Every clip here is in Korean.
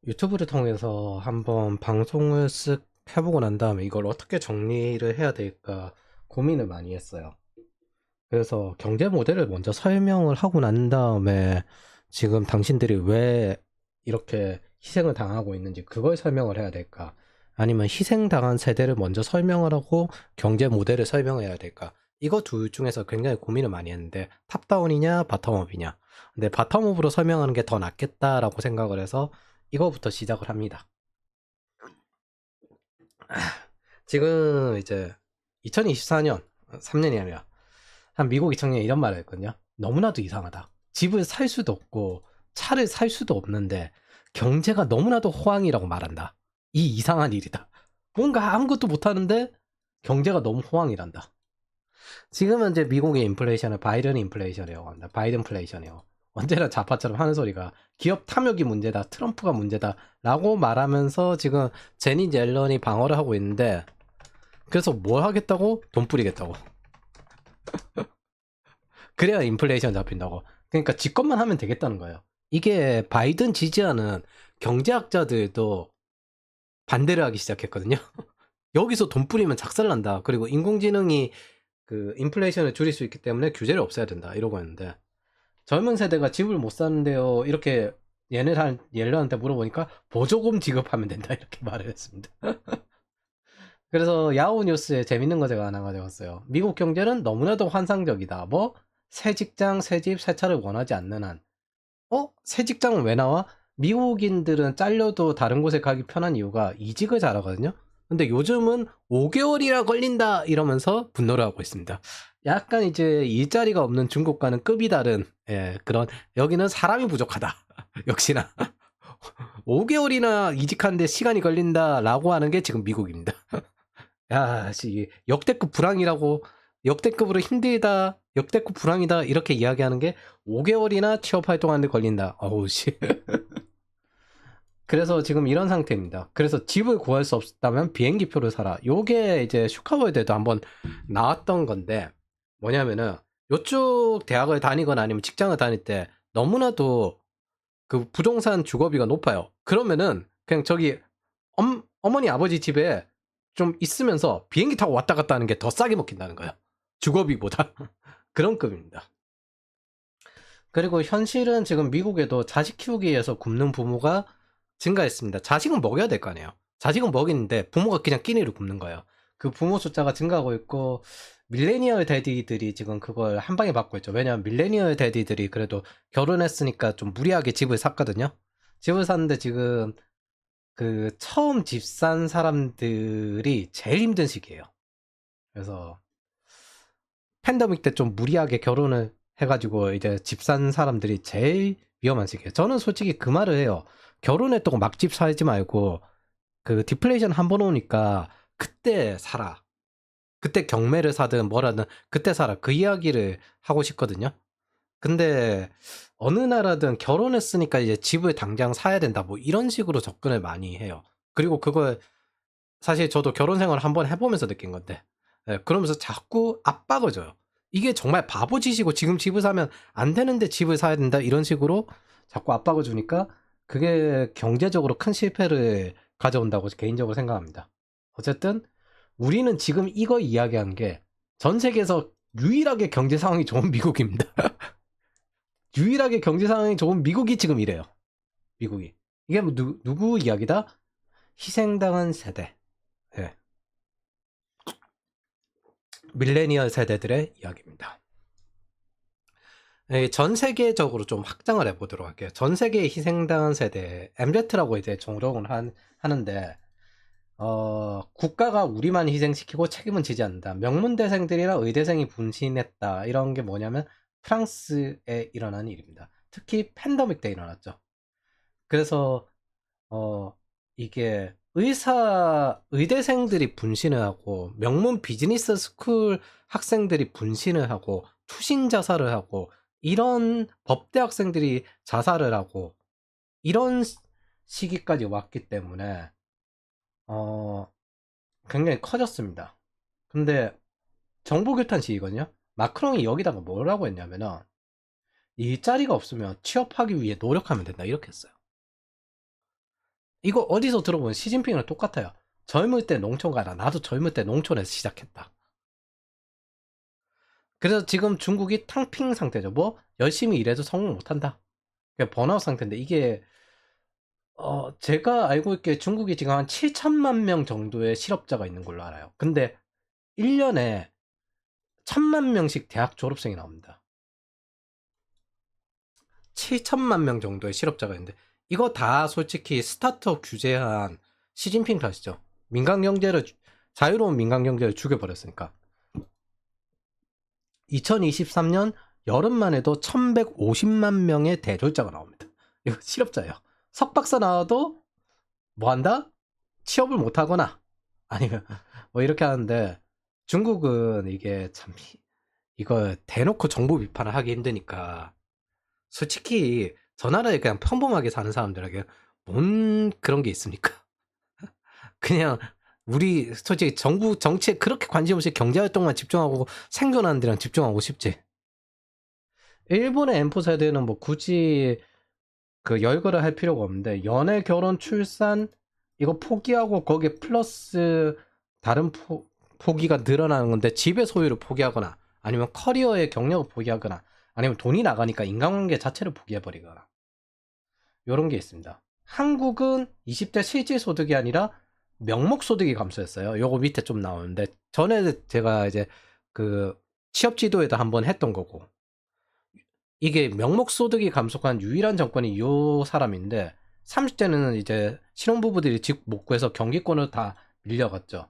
유튜브를 통해서 한번 방송을 쓱 해보고 난 다음에 이걸 어떻게 정리를 해야 될까 고민을 많이 했어요. 그래서 경제 모델을 먼저 설명을 하고 난 다음에 지금 당신들이 왜 이렇게 희생을 당하고 있는지 그걸 설명을 해야 될까? 아니면 희생당한 세대를 먼저 설명을 하고 경제 모델을 설명해야 될까? 이거 둘 중에서 굉장히 고민을 많이 했는데 탑다운이냐 바텀업이냐. 근데 바텀업으로 설명하는 게 더 낫겠다라고 생각을 해서 이거부터 시작을 합니다. 지금 이제 2024년, 3년이 아니라 한 미국 청년이 이런 말을 했거든요. 너무나도 이상하다. 집을 살 수도 없고 차를 살 수도 없는데 경제가 너무나도 호황이라고 말한다. 이 이상한 일이다. 뭔가 아무것도 못하는데 경제가 너무 호황이란다. 지금 현재 미국의 인플레이션을 바이든 인플레이션이라고 합니다. 바이든 플레이션이요. 언제나 좌파처럼 하는 소리가 기업 탐욕이 문제다, 트럼프가 문제다 라고 말하면서 지금 제니 옐런이 방어를 하고 있는데, 그래서 뭘 하겠다고? 돈 뿌리겠다고. 그래야 인플레이션 잡힌다고. 그러니까 집권만 하면 되겠다는 거예요. 이게 바이든 지지하는 경제학자들도 반대를 하기 시작했거든요. 여기서 돈 뿌리면 작살난다. 그리고 인공지능이 그 인플레이션을 줄일 수 있기 때문에 규제를 없애야 된다. 이러고 있는데, 젊은 세대가 집을 못 사는데요. 이렇게 옐런한테 물어보니까 보조금 지급하면 된다. 이렇게 말을 했습니다. 그래서 야후 뉴스에 재밌는 거 제가 하나 가져왔어요. 미국 경제는 너무나도 환상적이다. 뭐 새 직장, 새 집, 새 차를 원하지 않는 한. 새 직장은 왜 나와? 미국인들은 잘려도 다른 곳에 가기 편한 이유가 이직을 잘하거든요. 근데 요즘은 5개월이나 걸린다 이러면서 분노를 하고 있습니다. 약간 이제 일자리가 없는 중국과는 급이 다른, 예, 그런, 여기는 사람이 부족하다. 역시나 5개월이나 이직하는데 시간이 걸린다라고 하는 게 지금 미국입니다. 야, 역대급 불황이라고, 역대급으로 힘들다, 역대급 불황이다, 이렇게 이야기하는 게 5개월이나 취업 활동하는데 걸린다. 어우, 씨. 그래서 지금 이런 상태입니다. 그래서 집을 구할 수 없다면 비행기표를 사라. 요게 이제 슈카월드에도 한번 나왔던 건데, 뭐냐면은, 요쪽 대학을 다니거나 아니면 직장을 다닐 때 너무나도 그 부동산 주거비가 높아요. 그러면은, 그냥 저기, 어머니 아버지 집에 좀 있으면서 비행기 타고 왔다 갔다 하는 게 더 싸게 먹힌다는 거예요. 주거비보다. 그런 급입니다. 그리고 현실은 지금 미국에도 자식 키우기 위해서 굶는 부모가 증가했습니다. 자식은 먹여야 될 거 아니에요. 자식은 먹이는데 부모가 그냥 끼니를 굶는 거예요. 그 부모 숫자가 증가하고 있고, 밀레니얼 데디들이 지금 그걸 한 방에 받고 있죠. 왜냐면 밀레니얼 데디들이 그래도 결혼했으니까 좀 무리하게 집을 샀거든요. 집을 샀는데 지금 그 처음 집 산 사람들이 제일 힘든 시기예요. 그래서 팬데믹 때 좀 무리하게 결혼을 해가지고 이제 집 산 사람들이 제일 위험한 시기예요. 저는 솔직히 그 말을 해요. 결혼했다고 막 집 살지 말고 그 디플레이션 한 번 오니까 그때 사라. 그때 경매를 사든 뭐라든 그때 사라. 그 이야기를 하고 싶거든요. 근데 어느 나라든 결혼했으니까 이제 집을 당장 사야 된다. 뭐 이런 식으로 접근을 많이 해요. 그리고 그걸 사실 저도 결혼 생활을 한번 해보면서 느낀 건데, 예, 그러면서 자꾸 압박을 줘요. 이게 정말 바보짓이고 지금 집을 사면 안 되는데 집을 사야 된다 이런 식으로 자꾸 압박을 주니까 그게 경제적으로 큰 실패를 가져온다고 개인적으로 생각합니다. 어쨌든 우리는 지금 이거 이야기한 게 전 세계에서 유일하게 경제 상황이 좋은 미국입니다. 유일하게 경제 상황이 좋은 미국이 지금 이래요. 미국이. 이게 뭐 누구 이야기다? 희생당한 세대. 예. 밀레니얼 세대들의 이야기입니다. 전 세계적으로 좀 확장을 해보도록 할게요. 전 세계에 희생당한 세대, MZ라고 이제 종록을 하는데, 국가가 우리만 희생시키고 책임은 지지 않는다. 명문대생들이나 의대생이 분신했다. 이런 게 뭐냐면 프랑스에 일어난 일입니다. 특히 팬데믹 때 일어났죠. 그래서, 어, 이게 의대생들이 분신을 하고, 명문 비즈니스 스쿨 학생들이 분신을 하고, 투신 자살을 하고, 이런 법대 학생들이 자살을 하고, 이런 시기까지 왔기 때문에, 어, 굉장히 커졌습니다. 근데 정보 교탄 시기거든요. 마크롱이 여기다가 뭐라고 했냐면은, 일자리가 없으면 취업하기 위해 노력하면 된다 이렇게 했어요. 이거 어디서 들어보면 시진핑이랑 똑같아요. 젊을 때 농촌 가라. 나도 젊을 때 농촌에서 시작했다. 그래서 지금 중국이 탕핑 상태죠. 뭐 열심히 일해도 성공 못한다. 번아웃 상태인데 이게 제가 알고 있기에 중국이 지금 한 7천만 명 정도의 실업자가 있는 걸로 알아요. 근데 1년에 1,000만 명씩 대학 졸업생이 나옵니다. 7천만 명 정도의 실업자가 있는데 이거 다 솔직히 스타트업 규제한 시진핑 탓이죠. 민간 경제를 자유로운 민간 경제를 죽여버렸으니까. 2023년 여름만 해도 1150만 명의 대졸자가 나옵니다. 이거 실업자예요. 석박사 나와도 뭐 한다? 취업을 못 하거나 아니면 뭐 이렇게 하는데 중국은 이게 참 이거 대놓고 정부 비판을 하기 힘드니까 솔직히 저 나라에 그냥 평범하게 사는 사람들에게 뭔 그런 게 있습니까? 그냥 우리 솔직히 정부 정치에 그렇게 관심 없이 경제활동만 집중하고 생존하는 데랑 집중하고 싶지. 일본의 엠포 세대는 뭐 굳이 그 열거를 할 필요가 없는데 연애, 결혼, 출산 이거 포기하고 거기에 플러스 다른 포기가 늘어나는 건데 집의 소유를 포기하거나 아니면 커리어의 경력을 포기하거나 아니면 돈이 나가니까 인간관계 자체를 포기해버리거나 이런 게 있습니다. 한국은 20대 실질소득이 아니라 명목소득이 감소했어요. 요거 밑에 좀 나오는데 전에 제가 이제 그 취업지도에도 한번 했던 거고 이게 명목소득이 감소한 유일한 정권이 요 사람인데 30대는 이제 신혼부부들이 집 못 구해서 경기권으로 다 밀려갔죠.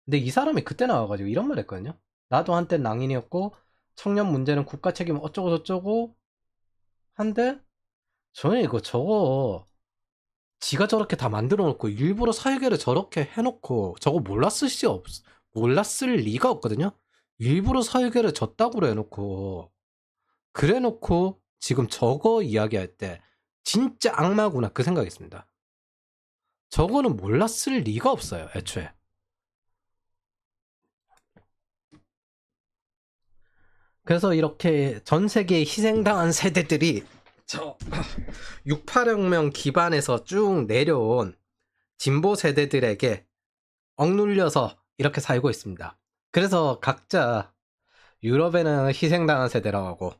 근데 이 사람이 그때 나와가지고 이런 말 했거든요. 나도 한때 낭인이었고 청년 문제는 국가 책임 어쩌고 저쩌고 한데 저는 이거 저거 지가 저렇게 다 만들어 놓고 일부러 사회계를 저렇게 해놓고 저거 몰랐을 리가 없거든요. 일부러 사회계를 저따구로 해놓고 그래 놓고 지금 저거 이야기할 때 진짜 악마구나 그 생각했습니다. 저거는 몰랐을 리가 없어요 애초에. 그래서 이렇게 전 세계에 희생당한 세대들이 저 6.8혁명 기반에서 쭉 내려온 진보 세대들에게 억눌려서 이렇게 살고 있습니다. 그래서 각자 유럽에는 희생당한 세대라고 하고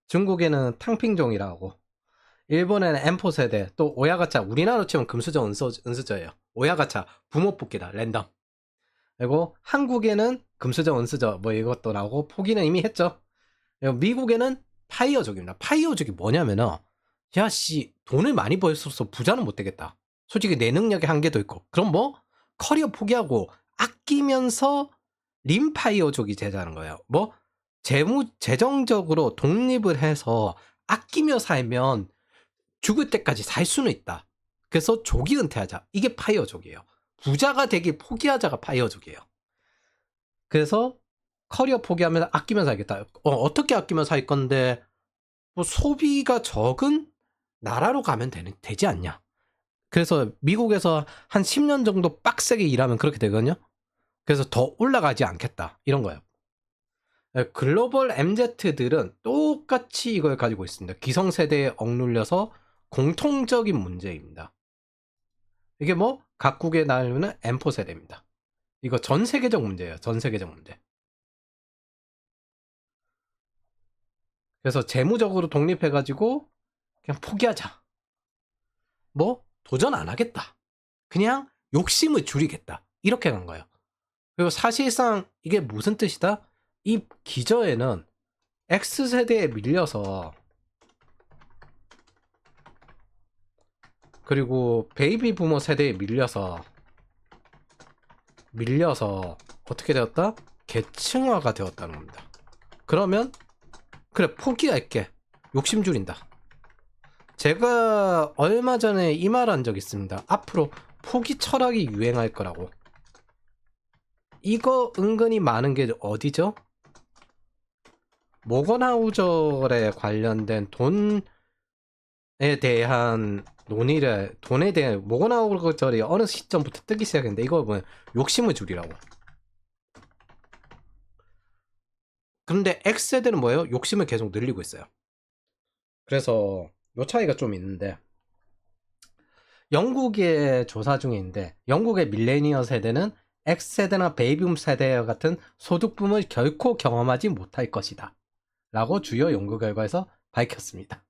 중국에는 탕핑종이라고 하고 일본에는 엠포 세대 또 오야가차 우리나라로 치면 금수저 은수저예요. 오야가차 부모 뽑기다 랜덤. 그리고 한국에는 금수저 은수저 뭐 이것도 나오고 포기는 이미 했죠. 그리고 미국에는 파이어족입니다. 파이어족이 뭐냐면은 야씨 돈을 많이 벌어서 부자는 못 되겠다. 솔직히 내 능력에 한계도 있고 그럼 뭐 커리어 포기하고 아끼면서 림파이어족이 되자는 거예요. 뭐 재정적으로 독립을 해서 아끼며 살면 죽을 때까지 살 수는 있다. 그래서 조기 은퇴하자. 이게 파이어족이에요. 부자가 되길 포기하자가 파이어족이에요. 그래서 커리어 포기하면 아끼면서 살겠다. 어떻게 아끼면서 살 건데 뭐 소비가 적은 나라로 가면 되지 않냐. 그래서 미국에서 한 10년 정도 빡세게 일하면 그렇게 되거든요. 그래서 더 올라가지 않겠다. 이런 거예요. 글로벌 MZ들은 똑같이 이걸 가지고 있습니다. 기성세대에 억눌려서 공통적인 문제입니다. 이게 뭐 각국의 나누는 M4 세대입니다. 이거 전 세계적 문제예요. 전 세계적 문제. 그래서 재무적으로 독립해가지고 그냥 포기하자. 뭐 도전 안 하겠다. 그냥 욕심을 줄이겠다. 이렇게 간 거예요. 그리고 사실상 이게 무슨 뜻이다? 이 기저에는 X세대에 밀려서 그리고 베이비 부머 세대에 밀려서 어떻게 되었다? 계층화가 되었다는 겁니다. 그러면 그래 포기할게. 욕심 줄인다. 제가 얼마 전에 이 말 한 적 있습니다. 앞으로 포기 철학이 유행할 거라고. 이거 은근히 많은 게 어디죠? 모건하우저에 관련된 돈에 대한 논의를 돈에 대한 모건하우저이 어느 시점부터 뜨기 시작했는데 이거 보면 욕심을 줄이라고. 근데 X세대는 뭐예요? 욕심을 계속 늘리고 있어요. 그래서 요 차이가 좀 있는데, 영국의 조사 중에 있는데, 영국의 밀레니얼 세대는 X세대나 베이비붐 세대와 같은 소득붐을 결코 경험하지 못할 것이다 라고 주요 연구 결과에서 밝혔습니다.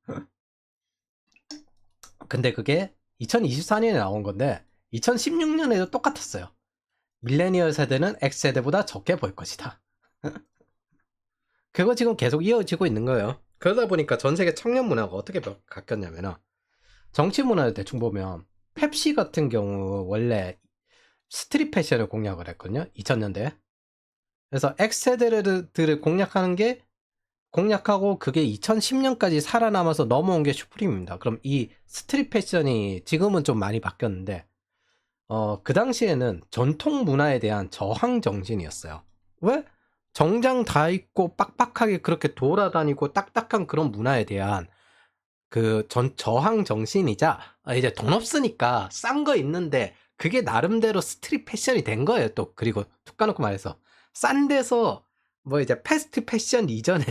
근데 그게 2024년에 나온 건데 2016년에도 똑같았어요. 밀레니얼 세대는 X세대보다 적게 벌 것이다. 그거 지금 계속 이어지고 있는 거예요. 그러다 보니까 전 세계 청년 문화가 어떻게 바뀌었냐면, 정치 문화를 대충 보면 펩시 같은 경우 원래 스트릿 패션을 공략을 했거든요. 2000년대에. 그래서 X세대들을 공략하고 그게 2010년까지 살아남아서 넘어온 게 슈프림입니다. 그럼 이 스트릿 패션이 지금은 좀 많이 바뀌었는데, 그 당시에는 전통 문화에 대한 저항 정신이었어요. 왜? 정장 다 입고 빡빡하게 그렇게 돌아다니고 딱딱한 그런 문화에 대한 그 저항 정신이자, 이제 돈 없으니까 싼 거 있는데 그게 나름대로 스트릿 패션이 된 거예요. 또 그리고 툭 까놓고 말해서 싼 데서 뭐 이제 패스트 패션 이전에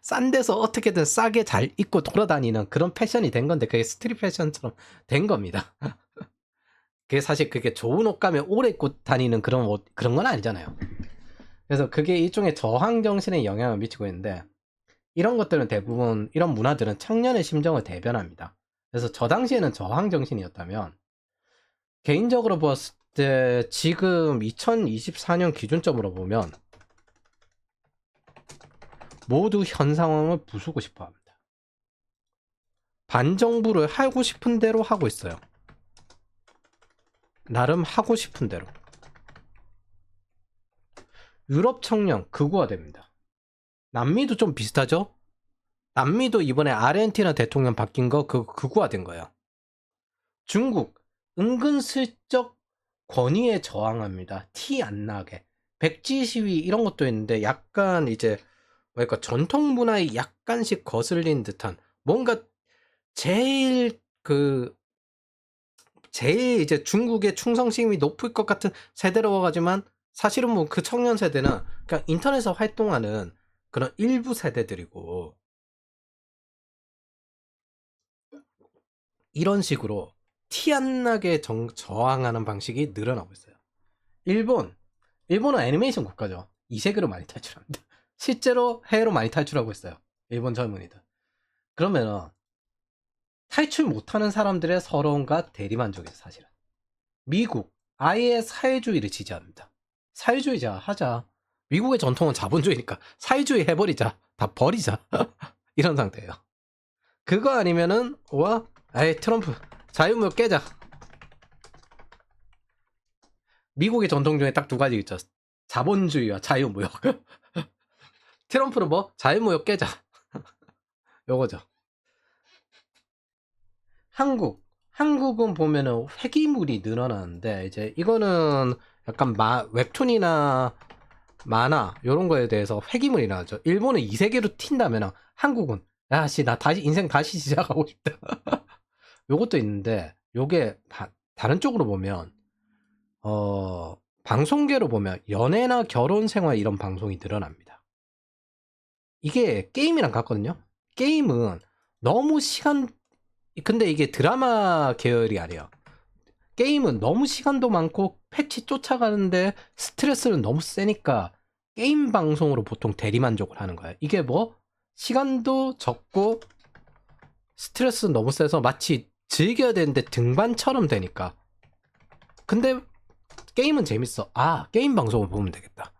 싼 데서 어떻게든 싸게 잘 입고 돌아다니는 그런 패션이 된 건데, 그게 스트릿 패션처럼 된 겁니다. 그게 사실 그게 좋은 옷감에 오래 입고 다니는 그런 옷, 그런 건 아니잖아요. 그래서 그게 일종의 저항 정신에 영향을 미치고 있는데, 이런 것들은 대부분, 이런 문화들은 청년의 심정을 대변합니다. 그래서 저 당시에는 저항 정신이었다면, 개인적으로 봤을 때 지금 2024년 기준점으로 보면 모두 현 상황을 부수고 싶어 합니다. 반정부를 하고 싶은 대로 하고 있어요. 나름 하고 싶은 대로. 유럽 청년 극우화됩니다. 남미도 좀 비슷하죠? 남미도 이번에 아르헨티나 대통령 바뀐 거 극우화된 거예요. 중국 은근슬쩍 권위에 저항합니다. 티 안 나게. 백지 시위 이런 것도 있는데 약간 이제 뭐랄까 전통 문화에 약간씩 거슬린 듯한, 뭔가 제일 이제 중국의 충성심이 높을 것 같은 세대로 가지만, 사실은 뭐 그 청년 세대는 그냥 인터넷에서 활동하는 그런 일부 세대들이고, 이런 식으로 티 안 나게 저항하는 방식이 늘어나고 있어요. 일본은 애니메이션 국가죠. 이 세계로 많이 탈출합니다. 실제로 해외로 많이 탈출하고 있어요. 일본 젊은이들. 그러면은 탈출 못하는 사람들의 서러움과 대리만족이에요, 사실은. 미국 아예 사회주의를 지지합니다. 사회주의자 하자. 미국의 전통은 자본주의니까 사회주의 해버리자. 다 버리자. 이런 상태예요. 그거 아니면은 에이 트럼프 자유무역 깨자. 미국의 전통 중에 딱 두 가지 있죠. 자본주의와 자유무역. 트럼프는 뭐 자유무역 깨자. 요거죠. 한국은 보면은 회기물이 늘어나는데, 이제 이거는 약간 웹툰이나 만화 요런 거에 대해서 회기물이 나죠. 일본은 이 세계로 튄다면 한국은 야씨 나 다시 인생 다시 시작하고 싶다. 요것도 있는데, 요게 다른 쪽으로 보면 방송계로 보면 연애나 결혼 생활 이런 방송이 늘어납니다. 이게 게임이랑 같거든요. 게임은 너무 근데 이게 드라마 계열이 아니에요. 게임은 너무 시간도 많고 패치 쫓아가는데 스트레스는 너무 세니까 게임 방송으로 보통 대리만족을 하는 거예요. 이게 뭐 시간도 적고 스트레스 너무 세서 마치 즐겨야 되는데 등반처럼 되니까. 근데 게임은 재밌어. 게임 방송을 보면 되겠다.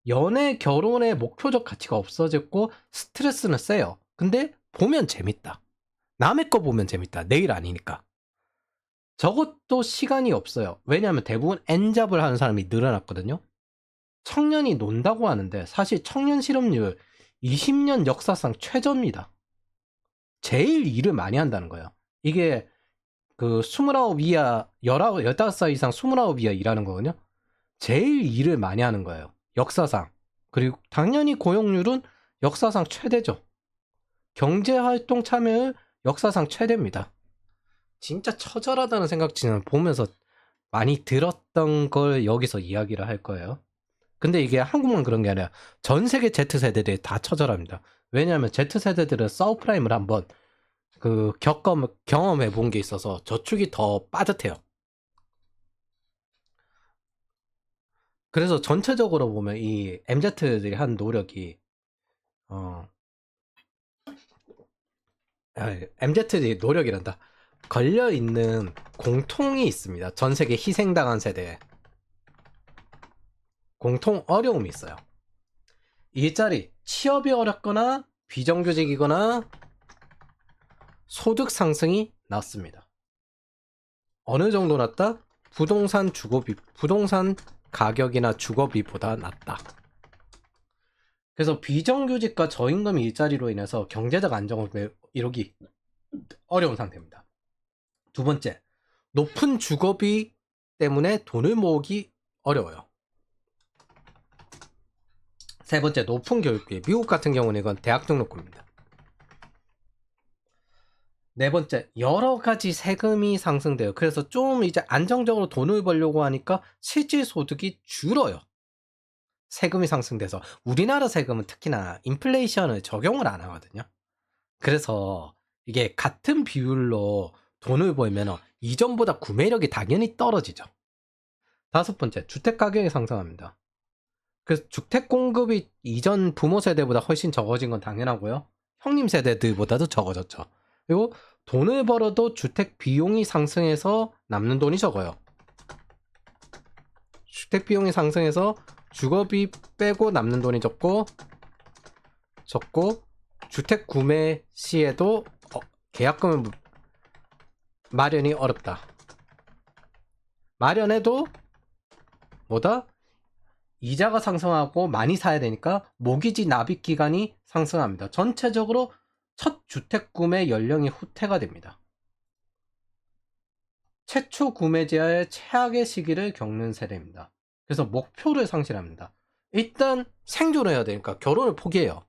연애, 결혼의 목표적 가치가 없어졌고 스트레스는 세요. 근데 보면 재밌다. 남의 거 보면 재밌다. 내일 아니니까. 저것도 시간이 없어요. 왜냐하면 대부분 N잡을 하는 사람이 늘어났거든요. 청년이 논다고 하는데 사실 청년 실업률 20년 역사상 최저입니다. 제일 일을 많이 한다는 거예요. 이게 29 이하, 15살 이상 29 이하 일하는 거거든요. 제일 일을 많이 하는 거예요. 역사상. 그리고 당연히 고용률은 역사상 최대죠. 경제활동 참여율 역사상 최대입니다. 진짜 처절하다는 생각지는 보면서 많이 들었던 걸 여기서 이야기를 할 거예요. 근데 이게 한국만 그런 게 아니라 전 세계 Z세대들이 다 처절합니다. 왜냐하면 Z세대들은 서브프라임을 한번 그 경험해 본 게 있어서 저축이 더 빠듯해요. 그래서 전체적으로 보면 이 MZ들이 한 노력이 MZ들이 노력이란다. 걸려 있는 공통이 있습니다. 전 세계 희생당한 세대에 공통 어려움이 있어요. 일자리, 취업이 어렵거나 비정규직이거나 소득 상승이 낮습니다. 어느 정도 낮다? 부동산 가격이나 주거비보다 낮다. 그래서 비정규직과 저임금 일자리로 인해서 경제적 안정을 이루기 어려운 상태입니다. 두 번째, 높은 주거비 때문에 돈을 모으기 어려워요. 세 번째, 높은 교육비. 미국 같은 경우는 이건 대학 등록금입니다. 네 번째, 여러 가지 세금이 상승돼요. 그래서 좀 이제 안정적으로 돈을 벌려고 하니까 실질 소득이 줄어요. 세금이 상승돼서. 우리나라 세금은 특히나 인플레이션을 적용을 안 하거든요. 그래서 이게 같은 비율로 돈을 벌면 이전보다 구매력이 당연히 떨어지죠. 다섯 번째, 주택 가격이 상승합니다. 그래서 주택 공급이 이전 부모 세대보다 훨씬 적어진 건 당연하고요. 형님 세대들보다도 적어졌죠. 그리고 돈을 벌어도 주택 비용이 상승해서 남는 돈이 적어요. 주택 비용이 상승해서 주거비 빼고 남는 돈이 적고 주택 구매 시에도 계약금을 마련이 어렵다. 마련해도 뭐다? 이자가 상승하고 많이 사야 되니까 모기지 납입 기간이 상승합니다. 전체적으로 첫 주택 구매 연령이 후퇴가 됩니다. 최초 구매자의 최악의 시기를 겪는 세대입니다. 그래서 목표를 상실합니다. 일단 생존을 해야 되니까 결혼을 포기해요.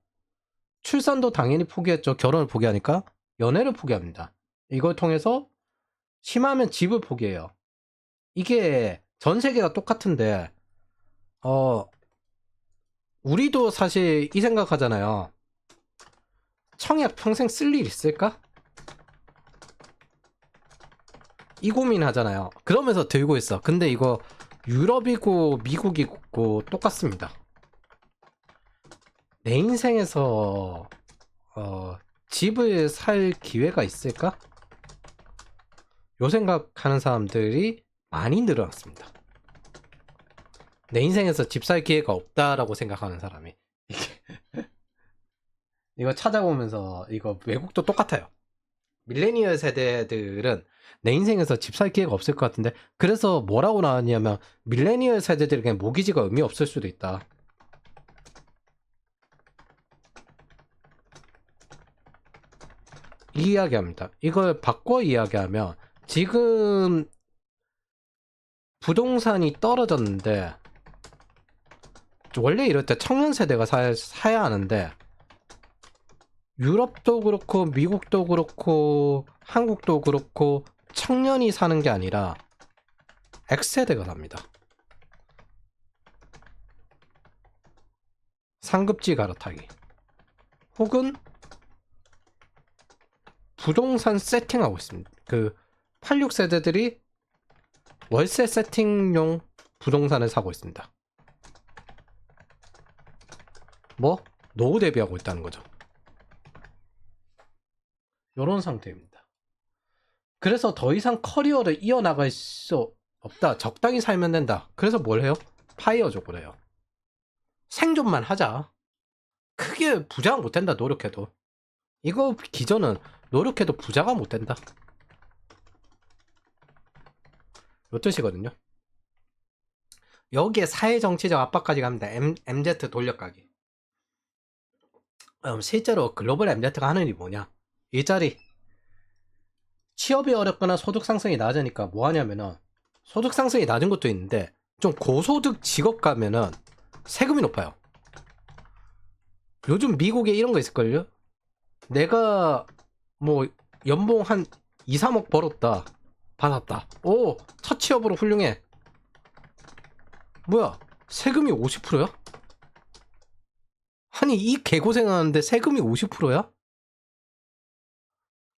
출산도 당연히 포기했죠. 결혼을 포기하니까 연애를 포기합니다. 이걸 통해서 심하면 집을 포기해요. 이게 전 세계가 똑같은데 우리도 사실 이 생각하잖아요. 청약 평생 쓸 일 있을까? 이 고민 하잖아요. 그러면서 들고 있어. 근데 이거 유럽이고 미국이고 똑같습니다. 내 인생에서 집을 살 기회가 있을까? 요 생각하는 사람들이 많이 늘어났습니다. 내 인생에서 집 살 기회가 없다라고 생각하는 사람이 이거 찾아보면서 이거 외국도 똑같아요. 밀레니얼 세대들은 내 인생에서 집 살 기회가 없을 것 같은데 그래서 뭐라고 나왔냐면 밀레니얼 세대들에게 모기지가 의미 없을 수도 있다. 이 이야기합니다. 이걸 바꿔 이야기하면 지금 부동산이 떨어졌는데 원래 이럴 때 청년 세대가 사야 하는데 유럽도 그렇고 미국도 그렇고 한국도 그렇고 청년이 사는 게 아니라 X세대가 삽니다. 상급지 갈아타기 혹은 부동산 세팅하고 있습니다. 그 86세대들이 월세 세팅용 부동산을 사고 있습니다. 뭐? 노후 대비하고 있다는 거죠. 이런 상태입니다. 그래서 더 이상 커리어를 이어나갈 수 없다. 적당히 살면 된다. 그래서 뭘 해요? 파이어족을 해요. 생존만 하자. 크게 부자가 못 된다. 노력해도. 이거 기전은 노력해도 부자가 못 된다. 요 뜻이거든요. 여기에 사회정치적 압박까지 갑니다. MZ 돌려가기. 실제로 글로벌 MZ가 하는 일이 뭐냐? 일자리. 취업이 어렵거나 소득 상승이 낮으니까 뭐 하냐면은 소득 상승이 낮은 것도 있는데 좀 고소득 직업 가면은 세금이 높아요. 요즘 미국에 이런 거 있을걸요? 내가 뭐 연봉 한 2, 3억 벌었다. 받았다. 오, 첫 취업으로 훌륭해. 뭐야? 세금이 50%야? 아니 이 개고생하는데 세금이 50%야?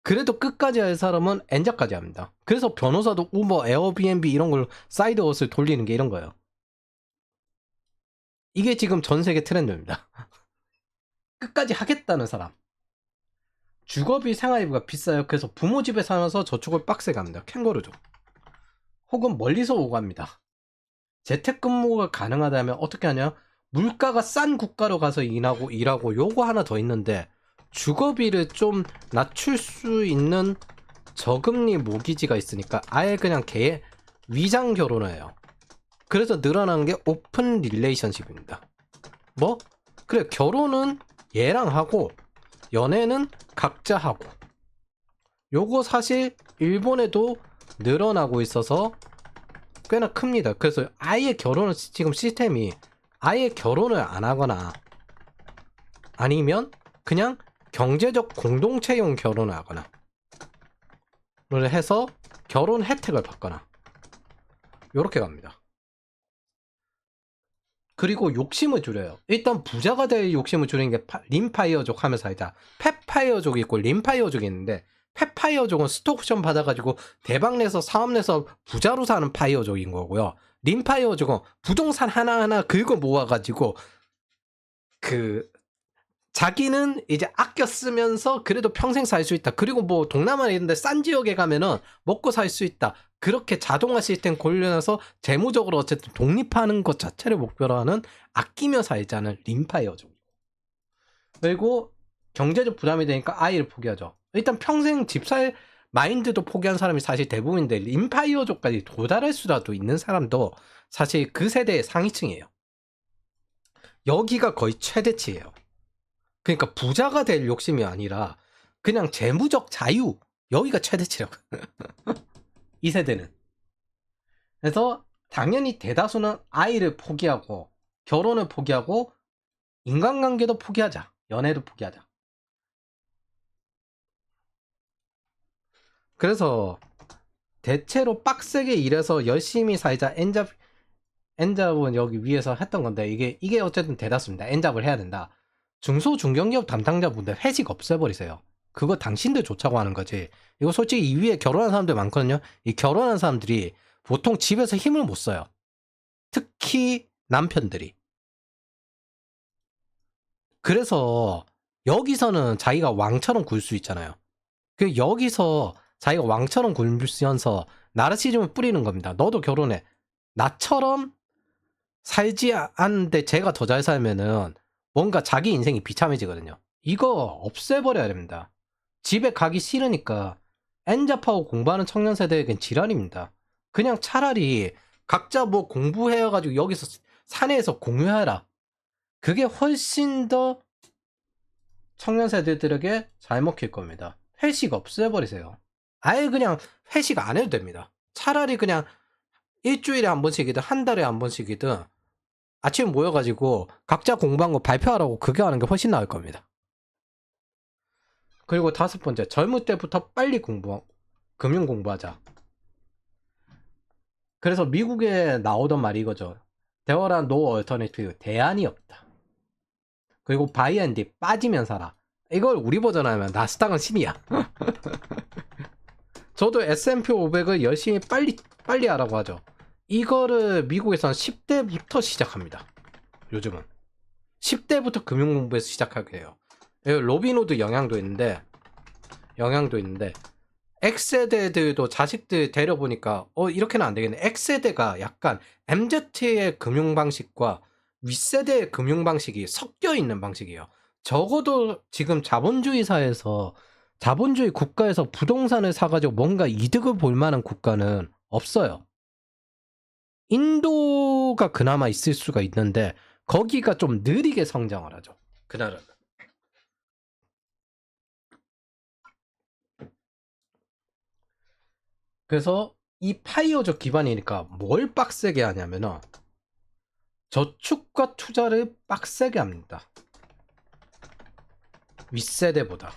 그래도 끝까지 할 사람은 N자까지 합니다. 그래서 변호사도 우버, 에어비앤비 이런 걸 사이드 옷을 돌리는 게 이런 거예요. 이게 지금 전 세계 트렌드입니다. 끝까지 하겠다는 사람. 주거비, 생활비가 비싸요. 그래서 부모 집에 살면서 저축을 빡세게 합니다. 캥거루족. 혹은 멀리서 오고 합니다. 재택근무가 가능하다면 어떻게 하냐? 물가가 싼 국가로 가서 일하고 요거 하나 더 있는데 주거비를 좀 낮출 수 있는 저금리 모기지가 있으니까 아예 그냥 위장 결혼을 해요. 그래서 늘어나는 게 오픈 릴레이션십입니다. 뭐? 그래, 결혼은 얘랑 하고 연애는 각자 하고. 요거 사실 일본에도 늘어나고 있어서 꽤나 큽니다. 그래서 아예 결혼을 지금 시스템이 아예 결혼을 안 하거나 아니면 그냥 경제적 공동체용 결혼을 하거나 해서 결혼 혜택을 받거나 요렇게 갑니다. 그리고 욕심을 줄여요. 일단 부자가 될 욕심을 줄이는 게 림파이어족 하면서 아니다. 펫파이어족이 있고 림파이어족이 있는데 펫파이어족은 스톡옵션 받아가지고 대박 내서 사업 내서 부자로 사는 파이어족인 거고요. 림파이어족은 부동산 하나하나 긁어 모아가지고 자기는 이제 아껴 쓰면서 그래도 평생 살 수 있다. 그리고 뭐 동남아에 있는데 싼 지역에 가면은 먹고 살 수 있다. 그렇게 자동화 시스템 골려놔서 재무적으로 어쨌든 독립하는 것 자체를 목표로 하는 아끼며 살자는 림파이어족. 그리고 경제적 부담이 되니까 아이를 포기하죠. 일단 평생 집 살 마인드도 포기한 사람이 사실 대부분인데 림파이어족까지 도달할 수라도 있는 사람도 사실 그 세대의 상위층이에요. 여기가 거의 최대치예요. 그러니까 부자가 될 욕심이 아니라 그냥 재무적 자유, 여기가 최대치라고. 이 세대는. 그래서 당연히 대다수는 아이를 포기하고 결혼을 포기하고 인간관계도 포기하자. 연애도 포기하자. 그래서 대체로 빡세게 일해서 열심히 살자. 엔잡은 여기 위에서 했던 건데 이게 어쨌든 대다수입니다. 엔잡을 해야 된다. 중소 중견기업 담당자분들 회식 없애버리세요. 그거 당신들 좋자고 하는 거지. 이거 솔직히 이 위에 결혼한 사람들 많거든요. 이 결혼한 사람들이 보통 집에서 힘을 못 써요. 특히 남편들이. 그래서 여기서는 자기가 왕처럼 굴 수 있잖아요. 그 여기서 자기가 왕처럼 굴면서 나르시즘을 뿌리는 겁니다. 너도 결혼해. 나처럼 살지 않는데 제가 더 잘 살면은 뭔가 자기 인생이 비참해지거든요. 이거 없애버려야 됩니다. 집에 가기 싫으니까 엔잡하고 공부하는 청년 세대에겐 지랄입니다. 그냥 차라리 각자 뭐 공부해가지고 여기서 사내에서 공유하라. 그게 훨씬 더 청년 세대들에게 잘 먹힐 겁니다. 회식 없애버리세요. 아예 그냥 회식 안 해도 됩니다. 차라리 그냥 일주일에 한 번씩이든 한 달에 한 번씩이든 아침에 모여가지고 각자 공부한 거 발표하라고 그게 하는 게 훨씬 나을 겁니다. 그리고 5번째, 젊을 때부터 빨리 금융 공부하자. 그래서 미국에 나오던 말이 이거죠. There are no alternative. 대안이 없다. 그리고 buy and dip. 빠지면 살아. 이걸 우리 버전 하면 나스닥은 신이야. 저도 S&P 500을 열심히 빨리 하라고 하죠. 이거를 미국에서는 10대부터 시작합니다. 요즘은 10대부터 금융 공부에서 시작하게 해요. 로빈후드 영향도 있는데 X세대들도 자식들 데려보니까 이렇게는 안 되겠네. X세대가 약간 MZ의 금융 방식과 윗세대의 금융 방식이 섞여 있는 방식이에요. 적어도 지금 자본주의 사회에서 자본주의 국가에서 부동산을 사가지고 뭔가 이득을 볼 만한 국가는 없어요. 인도가 그나마 있을 수가 있는데 거기가 좀 느리게 성장을 하죠. 그 나라는. 그래서 이 파이어족 기반이니까 뭘 빡세게 하냐면은 저축과 투자를 빡세게 합니다. 윗세대보다.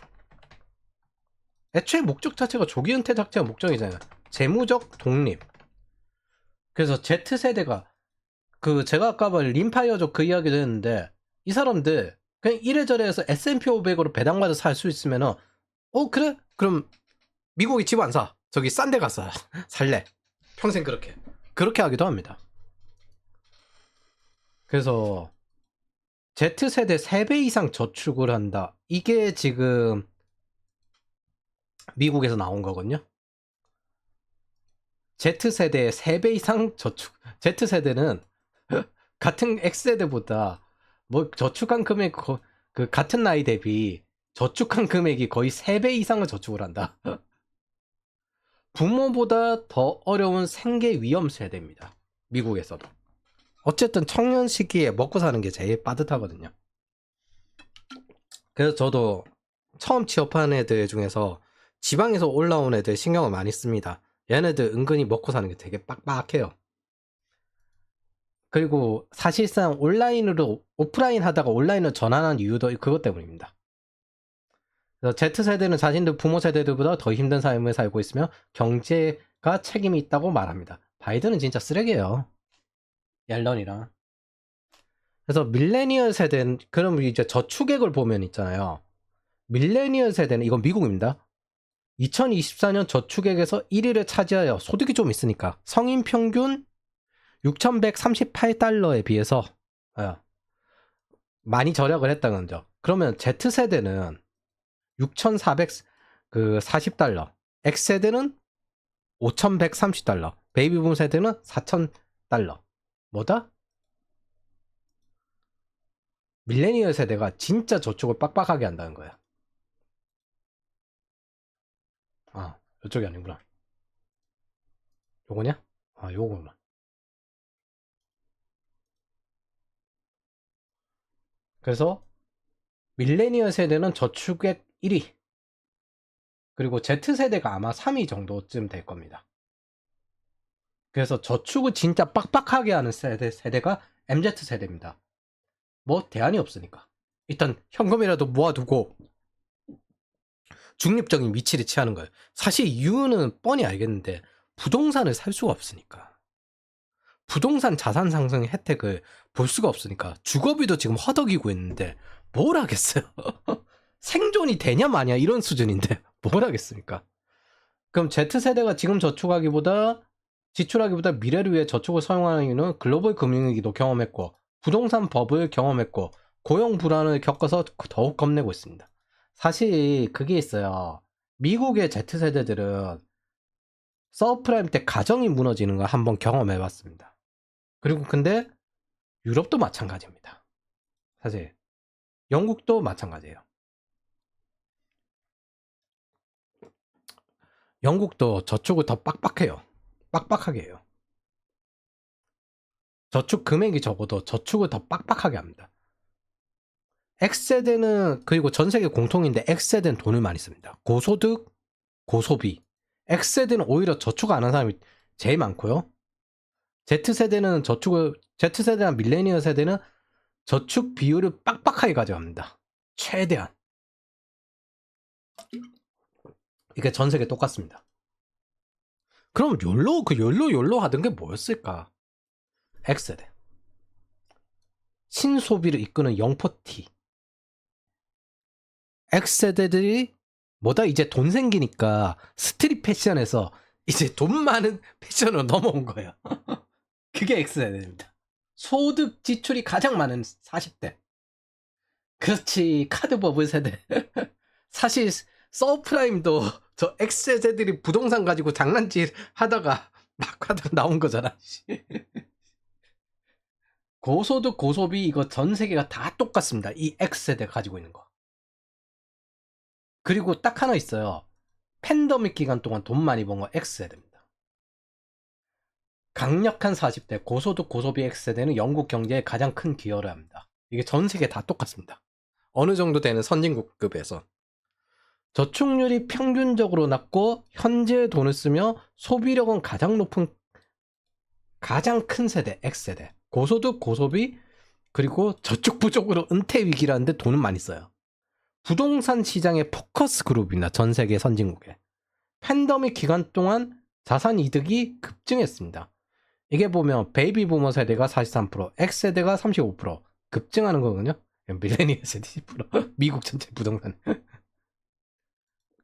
애초에 목적 자체가 조기 은퇴 자체가 목적이잖아요. 재무적 독립. 그래서 Z세대가 제가 아까 말 림파이어족 그 이야기도 했는데 이 사람들 그냥 이래저래 해서 S&P 500으로 배당받아 살 수 있으면은 그래? 그럼 미국에 집 안 사. 저기 싼 데 가서 살래. 평생 그렇게 하기도 합니다. 그래서 Z세대 3배 이상 저축을 한다. 이게 지금 미국에서 나온 거거든요. Z세대의 3배 이상 저축. Z세대는 같은 X세대보다 뭐 저축한 금액 그 같은 나이 대비 저축한 금액이 거의 3배 이상을 저축을 한다. 부모보다 더 어려운 생계 위험 세대입니다. 미국에서도. 어쨌든 청년 시기에 먹고 사는 게 제일 빠듯하거든요. 그래서 저도 처음 취업한 애들 중에서 지방에서 올라온 애들 신경을 많이 씁니다. 얘네들 은근히 먹고 사는 게 되게 빡빡해요. 그리고 사실상 온라인으로 오프라인 하다가 온라인으로 전환한 이유도 그것 때문입니다. 그래서 Z세대는 자신들 부모 세대들보다 더 힘든 삶을 살고 있으며 경제가 책임이 있다고 말합니다. 바이든은 진짜 쓰레기예요. 얄런이랑. 그래서 밀레니얼 세대는 그럼 이제 저축액을 보면 있잖아요. 밀레니얼 세대는 이건 미국입니다. 2024년 저축액에서 1위를 차지하여 소득이 좀 있으니까 성인 평균 6,138달러에 비해서 많이 절약을 했다는 거죠. 그러면 Z세대는 6,440달러, X세대는 5,130달러, 베이비붐 세대는 4,000달러. 뭐다? 밀레니얼 세대가 진짜 저축을 빡빡하게 한다는 거야. 아, 이쪽이 아니구나. 요거냐? 아, 요거구나. 그래서 밀레니얼 세대는 저축액 1위. 그리고 Z세대가 아마 3위 정도쯤 될 겁니다. 그래서 저축을 진짜 빡빡하게 하는 세대가 MZ세대입니다. 뭐 대안이 없으니까. 일단 현금이라도 모아두고 중립적인 위치를 취하는 거예요. 사실 이유는 뻔히 알겠는데 부동산을 살 수가 없으니까. 부동산 자산 상승 혜택을 볼 수가 없으니까 주거비도 지금 허덕이고 있는데 뭘 하겠어요. 생존이 되냐 마냐 이런 수준인데 뭘 하겠습니까. 그럼 Z세대가 지금 지출하기보다 미래를 위해 저축을 사용하는 이유는 글로벌 금융위기도 경험했고 부동산 버블을 경험했고 고용 불안을 겪어서 더욱 겁내고 있습니다. 사실 그게 있어요. 미국의 Z세대들은 서브프라임 때 가정이 무너지는 걸 한번 경험해봤습니다. 그리고 근데 유럽도 마찬가지입니다. 사실 영국도 마찬가지예요. 영국도 저축을 더 빡빡해요. 빡빡하게 해요. 저축 금액이 적어도 저축을 더 빡빡하게 합니다. X세대는 그리고 전 세계 공통인데 X세대는 돈을 많이 씁니다. 고소득, 고소비. X세대는 오히려 저축 안 하는 사람이 제일 많고요. Z세대랑 밀레니얼 세대는 저축 비율을 빡빡하게 가져갑니다. 최대한. 이게 전 세계 똑같습니다. 그럼 욜로 하던 게 뭐였을까? X세대. 신소비를 이끄는 영포티. X세대들이 뭐다 이제 돈 생기니까 스트릿 패션에서 이제 돈 많은 패션으로 넘어온 거예요. 그게 X세대입니다. 소득 지출이 가장 많은 40대. 그렇지, 카드 버블 세대. 사실 서프라임도 저 X세대들이 부동산 가지고 장난질 하다가 막 하다가 나온 거잖아. 고소득 고소비 이거 전 세계가 다 똑같습니다. 이 X세대 가지고 있는 거. 그리고 딱 하나 있어요. 팬데믹 기간 동안 돈 많이 번 거 X세대입니다. 강력한 40대 고소득 고소비 X세대는 영국 경제에 가장 큰 기여를 합니다. 이게 전 세계 다 똑같습니다. 어느 정도 되는 선진국급에서. 저축률이 평균적으로 낮고 현재 돈을 쓰며 소비력은 가장 큰 세대 X세대. 고소득 고소비 그리고 저축 부족으로 은퇴 위기라는데 돈은 많이 써요. 부동산 시장의 포커스 그룹입니다. 전 세계 선진국에. 팬데믹 기간 동안 자산 이득이 급증했습니다. 이게 보면 베이비 부머 세대가 43%, X세대가 35% 급증하는 거거든요. 밀레니얼 세대 10%. 미국 전체 부동산.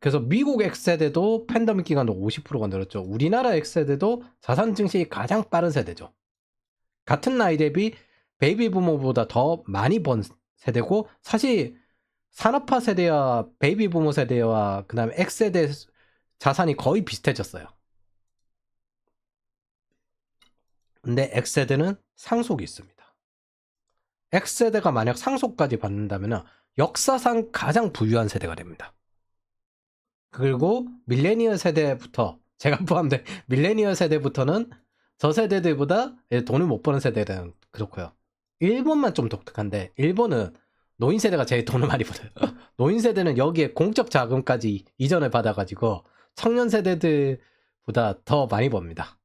그래서 미국 X세대도 팬데믹 기간도 50%가 늘었죠. 우리나라 X세대도 자산 증식이 가장 빠른 세대죠. 같은 나이 대비 베이비 부모보다 더 많이 번 세대고, 사실 산업화 세대와 베이비 부모 세대와 그 다음에 X세대 자산이 거의 비슷해졌어요. 근데 X세대는 상속이 있습니다. X세대가 만약 상속까지 받는다면 역사상 가장 부유한 세대가 됩니다. 그리고 밀레니얼 세대부터, 제가 포함된 밀레니얼 세대부터는 저 세대들보다 돈을 못 버는 세대는 그렇고요. 일본만 좀 독특한데, 일본은 노인 세대가 제일 돈을 많이 벌어요. 노인 세대는 여기에 공적 자금까지 이전을 받아가지고 청년 세대들보다 더 많이 법니다.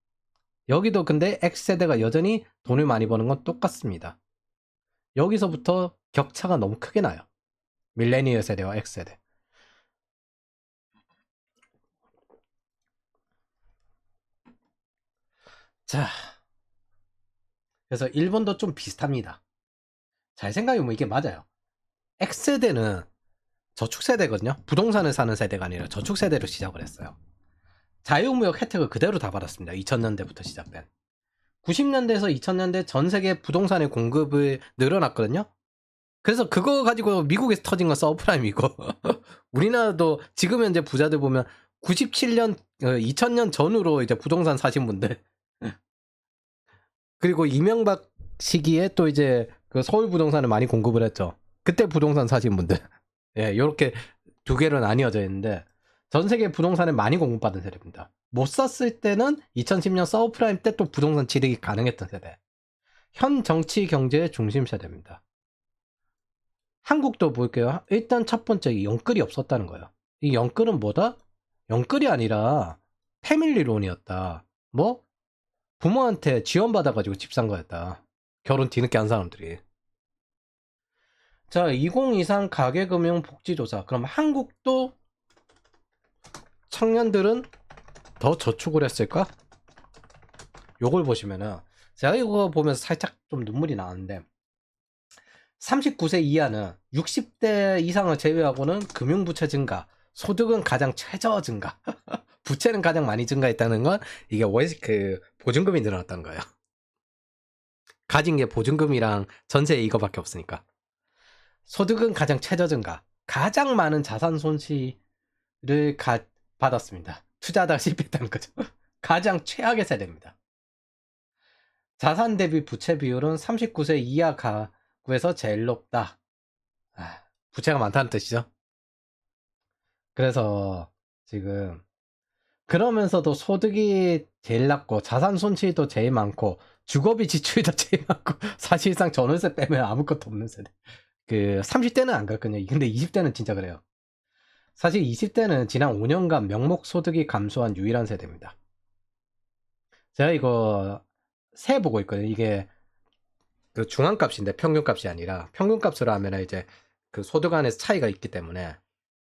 여기도 근데 X세대가 여전히 돈을 많이 버는 건 똑같습니다. 여기서부터 격차가 너무 크게 나요. 밀레니얼 세대와 X세대. 자, 그래서 일본도 좀 비슷합니다. 잘 생각해보면 이게 맞아요. X세대는 저축세대거든요. 부동산을 사는 세대가 아니라 저축세대로 시작을 했어요. 자유무역 혜택을 그대로 다 받았습니다. 2000년대부터 시작된. 90년대에서 2000년대 전 세계 부동산의 공급을 늘어났거든요. 그래서 그거 가지고 미국에서 터진 건 서브프라임이고 우리나라도 지금 현재 부자들 보면 97년, 2000년 전후로 이제 부동산 사신 분들, 그리고 이명박 시기에 또 이제 그 서울 부동산을 많이 공급을 했죠. 그때 부동산 사신 분들, 예, 요렇게 두 개로 나뉘어져 있는데 전 세계 부동산을 많이 공급받은 세대입니다. 못 샀을 때는 2010년 서브프라임 때 또 부동산 취득이 가능했던 세대. 현 정치 경제의 중심 세대입니다. 한국도 볼게요. 일단 첫 번째 영끌이 없었다는 거예요. 이 영끌은 뭐다? 영끌이 아니라 패밀리론이었다. 뭐? 부모한테 지원받아가지고 집 산 거였다. 결혼 뒤늦게 한 사람들이. 자, 2023 가계금융복지조사. 그럼 한국도 청년들은 더 저축을 했을까? 요걸 보시면은, 제가 이거 보면서 살짝 좀 눈물이 나는데, 39세 이하는 60대 이상을 제외하고는 금융부채 증가, 소득은 가장 최저 증가, 부채는 가장 많이 증가했다는 건 이게 그 보증금이 늘어났던 거예요. 가진 게 보증금이랑 전세 이거밖에 없으니까. 소득은 가장 최저 증가, 가장 많은 자산 손실을 받았습니다. 투자하다가 실패했다는 거죠. 가장 최악의 세대입니다. 자산 대비 부채 비율은 39세 이하 가구에서 제일 높다. 부채가 많다는 뜻이죠. 그래서 지금 그러면서도 소득이 제일 낮고 자산 손실도 제일 많고 주거비 지출도 제일 많고 사실상 전월세 빼면 아무것도 없는 세대. 그 30대는 안 그렇거든요. 근데 20대는 진짜 그래요. 사실 20대는 지난 5년간 명목 소득이 감소한 유일한 세대입니다. 제가 이거 세 보고 있거든요. 이게 그 중앙값인데 평균값이 아니라, 평균값으로 하면 이제 그 소득 안에서 차이가 있기 때문에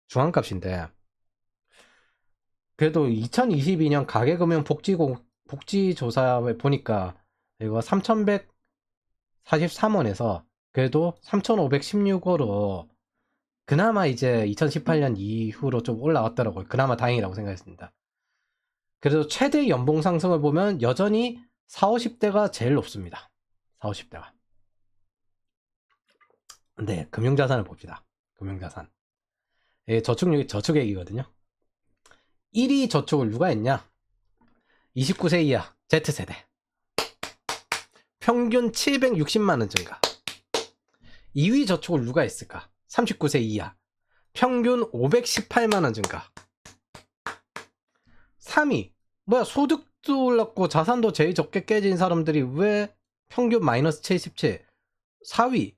중앙값인데, 그래도 2022년 가계금융 복지조사에 보니까 이거 3,143원에서 그래도 3,516원으로 그나마 이제 2018년 이후로 좀 올라왔더라고요. 그나마 다행이라고 생각했습니다. 그래도 최대 연봉 상승을 보면 여전히 40, 50대가 제일 높습니다. 40, 50대가. 네, 금융자산을 봅시다. 금융자산. 예, 저축액이거든요. 1위 저축을 누가 했냐? 29세 이하 Z세대. 평균 760만원 증가. 2위 저축을 누가 했을까? 39세 이하. 평균 518만원 증가. 3위. 뭐야, 소득도 올랐고 자산도 제일 적게 깨진 사람들이 왜 평균 마이너스 77? 4위.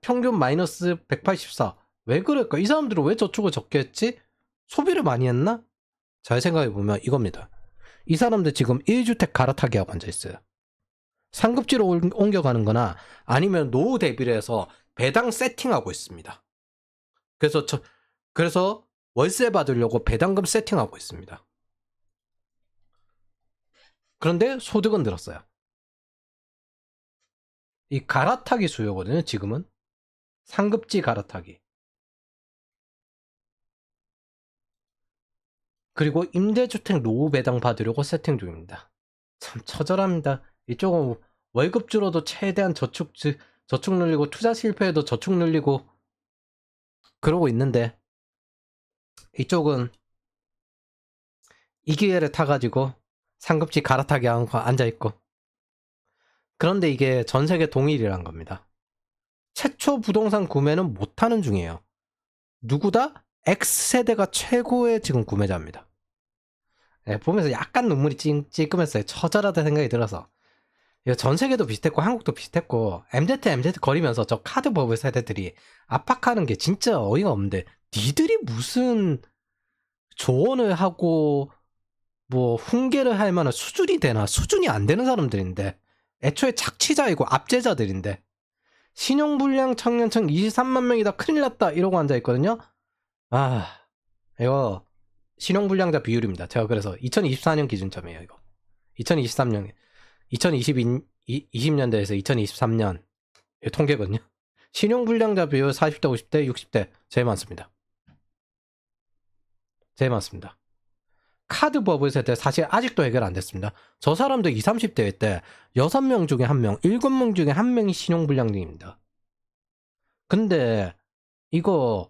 평균 마이너스 184. 왜 그럴까? 이 사람들은 왜 저축을 적게 했지? 소비를 많이 했나? 잘 생각해보면 이겁니다. 이 사람들 지금 1주택 갈아타기 하고 앉아있어요. 상급지로 옮겨가는 거나 아니면 노후 대비를 해서 배당 세팅하고 있습니다. 그래서 월세 받으려고 배당금 세팅하고 있습니다. 그런데 소득은 늘었어요. 이 갈아타기 수요거든요, 지금은. 상급지 갈아타기. 그리고 임대주택 노후 배당 받으려고 세팅 중입니다. 참 처절합니다. 이쪽은 월급 줄어도 최대한 저축 늘리고 투자 실패해도 저축 늘리고 그러고 있는데 이쪽은 이 기회를 타가지고 상급지 갈아타게 하고 앉아있고. 그런데 이게 전세계 동일이란 겁니다. 최초 부동산 구매는 못하는 중이에요. 누구다? X세대가 최고의 지금 구매자입니다. 네, 보면서 약간 눈물이 찔끔했어요. 처절하다 생각이 들어서. 이거 전 세계도 비슷했고 한국도 비슷했고 MZ 거리면서 저 카드 버블 세대들이 압박하는 게 진짜 어이가 없는데 니들이 무슨 조언을 하고 뭐 훈계를 할 만한 수준이 되나? 수준이 안 되는 사람들인데 애초에 착취자이고 압제자들인데 신용불량 청년층 23만 명이다 큰일 났다 이러고 앉아있거든요. 아 이거 신용불량자 비율입니다. 제가 그래서 2024년 기준점이에요. 이거 2023년 2020년대에서 2023년 통계거든요. 신용불량자 비율 40대 50대 60대 제일 많습니다. 제일 많습니다. 카드 버블 세대 사실 아직도 해결 안 됐습니다. 저 사람들 20, 30대일 때 6명 중에 1명, 7명 중에 1명이 신용불량자입니다. 근데 이거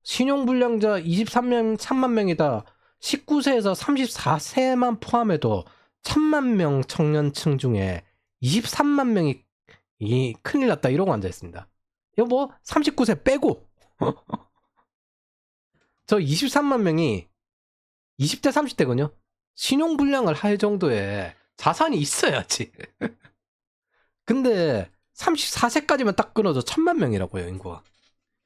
신용불량자 23만 명이다. 19세에서 34세만 포함해도 1000만 명 청년층 중에 23만 명이 큰일 났다 이러고 앉아있습니다. 이거 뭐 39세 빼고 저 23만 명이 20대 30대거든요. 신용불량을 할 정도의 자산이 있어야지. 근데 34세까지만 딱 끊어도 1000만 명이라고요, 인구가.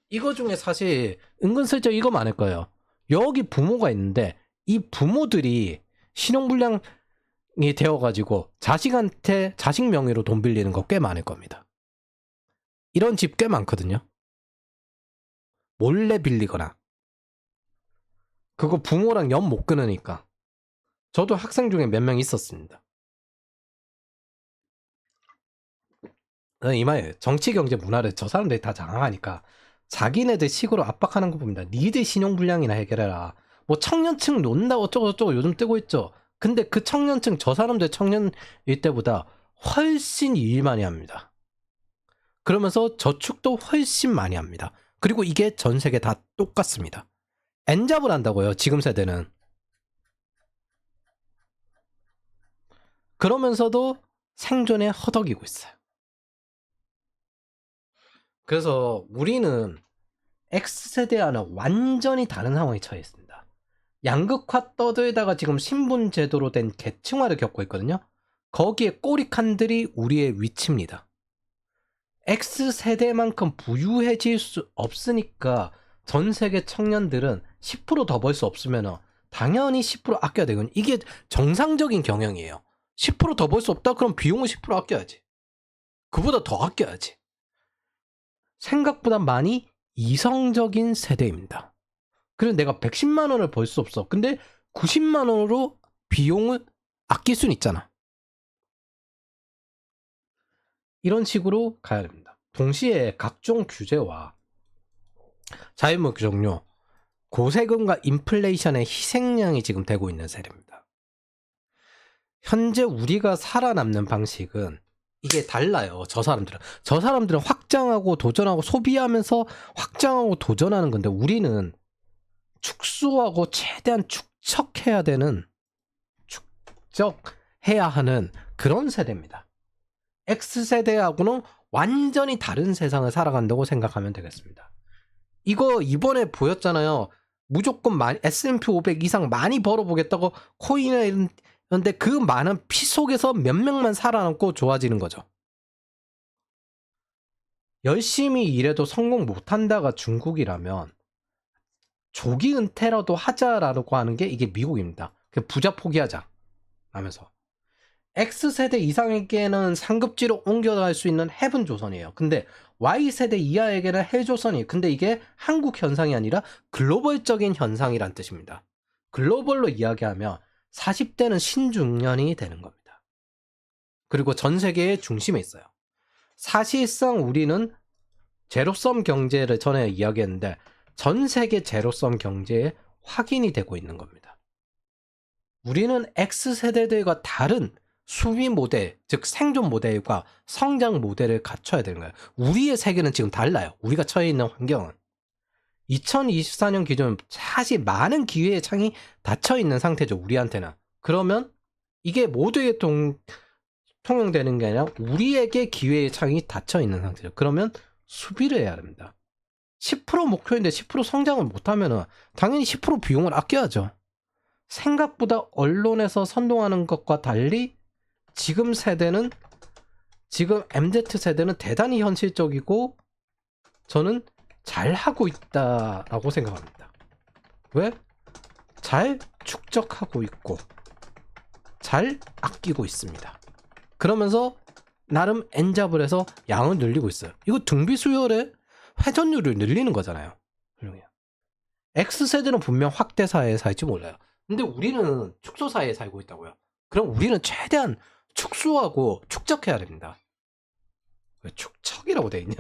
이거 중에 사실 은근슬쩍 이거 많을 거예요. 여기 부모가 있는데 이 부모들이 신용불량이 되어가지고 자식한테 자식 명의로 돈 빌리는 거 꽤 많을 겁니다. 이런 집 꽤 많거든요. 몰래 빌리거나 그거 부모랑 연 못 끊으니까. 저도 학생 중에 몇 명 있었습니다. 이 말이에요. 정치, 경제, 문화를 저 사람들이 다 장악하니까 자기네들 식으로 압박하는 거 봅니다. 니들 신용불량이나 해결해라. 뭐 청년층 논다고 어쩌고저쩌고 요즘 뜨고 있죠. 근데 그 청년층 저 사람들 청년일 때보다 훨씬 일 많이 합니다. 그러면서 저축도 훨씬 많이 합니다. 그리고 이게 전 세계 다 똑같습니다. N잡을 한다고요. 지금 세대는. 그러면서도 생존에 허덕이고 있어요. 그래서 우리는 X세대와는 완전히 다른 상황에 처해 있습니다. 양극화 떠들다가 지금 신분제도로 된 계층화를 겪고 있거든요. 거기에 꼬리칸들이 우리의 위치입니다. X세대만큼 부유해질 수 없으니까 전 세계 청년들은 10% 더 벌 수 없으면 당연히 10% 아껴야 되거든요. 이게 정상적인 경영이에요. 10% 더 벌 수 없다? 그럼 비용을 10% 아껴야지. 그보다 더 아껴야지. 생각보다 많이 이성적인 세대입니다. 그래서 내가 110만 원을 벌 수 없어. 근데 90만 원으로 비용을 아낄 수는 있잖아. 이런 식으로 가야 됩니다. 동시에 각종 규제와 자유무역 종료, 고세금과 인플레이션의 희생양이 지금 되고 있는 세대입니다. 현재 우리가 살아남는 방식은 이게 달라요. 저 사람들은 확장하고 도전하고 소비하면서 확장하고 도전하는 건데 우리는 축소하고 최대한 축적해야 하는 그런 세대입니다. X세대하고는 완전히 다른 세상을 살아간다고 생각하면 되겠습니다. 이거 이번에 보였잖아요. 무조건 S&P 500 이상 많이 벌어보겠다고 코인을 근데 그 많은 피 속에서 몇 명만 살아남고 좋아지는 거죠. 열심히 일해도 성공 못한다가 중국이라면 조기 은퇴라도 하자라고 하는 게 이게 미국입니다. 부자 포기하자 하면서 X세대 이상에게는 상급지로 옮겨갈 수 있는 해븐 조선이에요. 근데 Y세대 이하에게는 헬 조선이에요. 근데 이게 한국 현상이 아니라 글로벌적인 현상이란 뜻입니다. 글로벌로 이야기하면 40대는 신중년이 되는 겁니다. 그리고 전 세계의 중심에 있어요. 사실상 우리는 제로섬 경제를 전에 이야기했는데 전 세계 제로섬 경제에 확인이 되고 있는 겁니다. 우리는 X세대들과 다른 수비 모델, 즉 생존 모델과 성장 모델을 갖춰야 되는 거예요. 우리의 세계는 지금 달라요. 우리가 처해 있는 환경은. 2024년 기준 사실 많은 기회의 창이 닫혀 있는 상태죠. 우리한테는. 그러면 이게 모두에게 통용되는 게 아니라 우리에게 기회의 창이 닫혀 있는 상태죠. 그러면 수비를 해야 됩니다. 10% 목표인데 10% 성장을 못하면 당연히 10% 비용을 아껴야죠. 생각보다 언론에서 선동하는 것과 달리 지금 세대는, 지금 MZ세대는 대단히 현실적이고 저는 잘하고 있다라고 생각합니다. 왜? 잘 축적하고 있고 잘 아끼고 있습니다. 그러면서 나름 엔잡을 해서 양을 늘리고 있어요. 이거 등비 수열의 회전율을 늘리는 거잖아요. 훌륭해요. X세대는 분명 확대 사회에 살지 몰라요. 근데 우리는 축소 사회에 살고 있다고요. 그럼 우리는 최대한 축소하고 축적해야 됩니다. 왜 축척이라고 돼 있냐?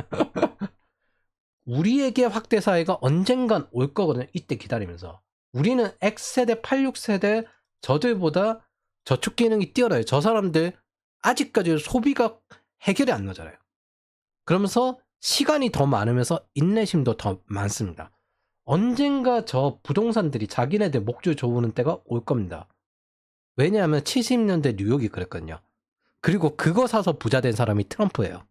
우리에게 확대 사회가 언젠간 올 거거든요. 이때 기다리면서. 우리는 X세대, 86세대 저들보다 저축 기능이 뛰어나요. 저 사람들 아직까지 소비가 해결이 안 나잖아요. 그러면서 시간이 더 많으면서 인내심도 더 많습니다. 언젠가 저 부동산들이 자기네들 목줄 조우는 때가 올 겁니다. 왜냐하면 70년대 뉴욕이 그랬거든요. 그리고 그거 사서 부자 된 사람이 트럼프예요.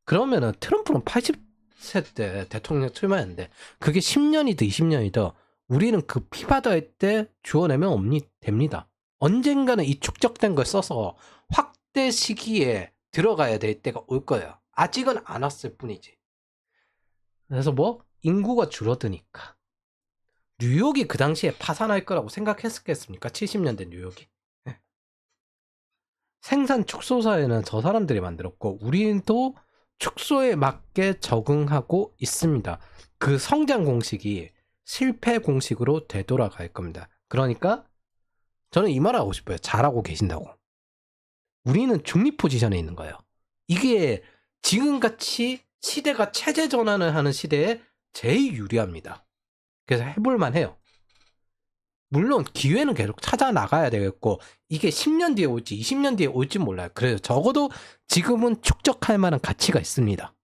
그러면은 트럼프는 80세 때 대통령 출마했는데 그게 10년이든 20년이든 우리는 그 피바다일 때 주워내면 됩니다. 언젠가는 이 축적된 걸 써서 확대 시기에 들어가야 될 때가 올 거예요. 아직은 안 왔을 뿐이지. 그래서 뭐 인구가 줄어드니까 뉴욕이 그 당시에 파산할 거라고 생각했겠습니까? 70년대 뉴욕이. 생산 축소 사회는 저 사람들이 만들었고 우리도 축소에 맞게 적응하고 있습니다. 그 성장 공식이 실패 공식으로 되돌아갈 겁니다. 그러니까 저는 이 말을 하고 싶어요. 잘하고 계신다고. 우리는 중립 포지션에 있는 거예요. 이게 지금같이 시대가 체제 전환을 하는 시대에 제일 유리합니다. 그래서 해볼만 해요. 물론 기회는 계속 찾아 나가야 되겠고 이게 10년 뒤에 올지 20년 뒤에 올지 몰라요. 그래서 적어도 지금은 축적할 만한 가치가 있습니다.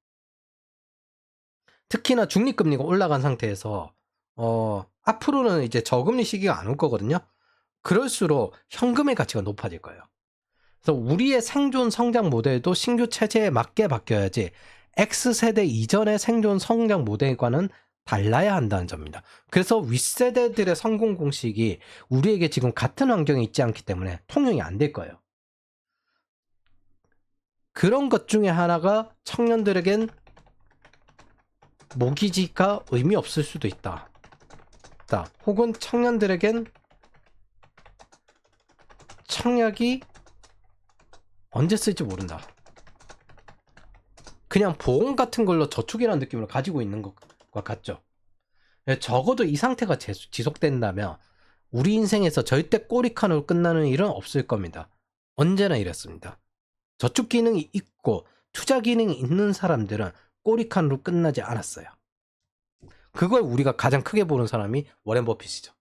특히나 중립금리가 올라간 상태에서 앞으로는 이제 저금리 시기가 안 올 거거든요. 그럴수록 현금의 가치가 높아질 거예요. 그래서 우리의 생존 성장 모델도 신규 체제에 맞게 바뀌어야지 X세대 이전의 생존 성장 모델과는 달라야 한다는 점입니다. 그래서 윗세대들의 성공 공식이 우리에게 지금 같은 환경에 있지 않기 때문에 통용이 안 될 거예요. 그런 것 중에 하나가 청년들에겐 모기지가 의미 없을 수도 있다. 혹은 청년들에겐 청약이 언제 쓸지 모른다. 그냥 보험 같은 걸로 저축이라는 느낌으로 가지고 있는 것과 같죠. 적어도 이 상태가 지속된다면 우리 인생에서 절대 꼬리칸으로 끝나는 일은 없을 겁니다. 언제나 이랬습니다. 저축 기능이 있고 투자 기능이 있는 사람들은 꼬리칸으로 끝나지 않았어요. 그걸 우리가 가장 크게 보는 사람이 워렌 버핏이죠.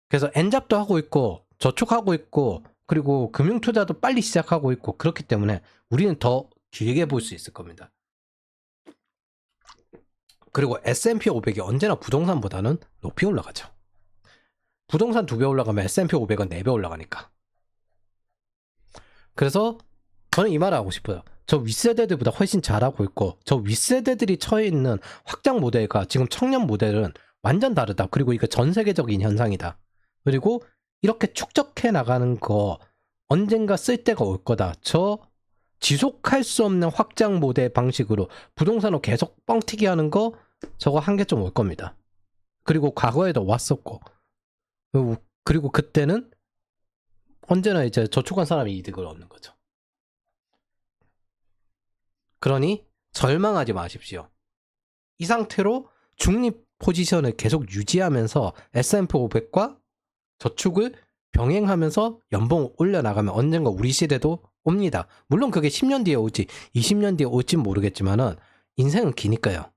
그래서 엔잡도 하고 있고 저축하고 있고 그리고 금융투자도 빨리 시작하고 있고 그렇기 때문에 우리는 더 길게 볼 수 있을 겁니다. 그리고 S&P 500이 언제나 부동산보다는 높이 올라가죠. 부동산 2배 올라가면 S&P 500은 4배 올라가니까. 그래서 저는 이 말을 하고 싶어요. 저 윗세대들보다 훨씬 잘하고 있고 저 윗세대들이 처해 있는 확장 모델과 지금 청년 모델은 완전 다르다. 그리고 이거 전 세계적인 현상이다. 그리고 이렇게 축적해 나가는 거 언젠가 쓸 때가 올 거다. 저 지속할 수 없는 확장 모델 방식으로 부동산으로 계속 뻥튀기 하는 거 저거 한계점 올 겁니다. 그리고 과거에도 왔었고 그리고 그때는 언제나 이제 저축한 사람이 이득을 얻는 거죠. 그러니 절망하지 마십시오. 이 상태로 중립 포지션을 계속 유지하면서 S&P 500과 저축을 병행하면서 연봉을 올려나가면 언젠가 우리 시대도 옵니다. 물론 그게 10년 뒤에 올지 20년 뒤에 올지 모르겠지만은 인생은 기니까요.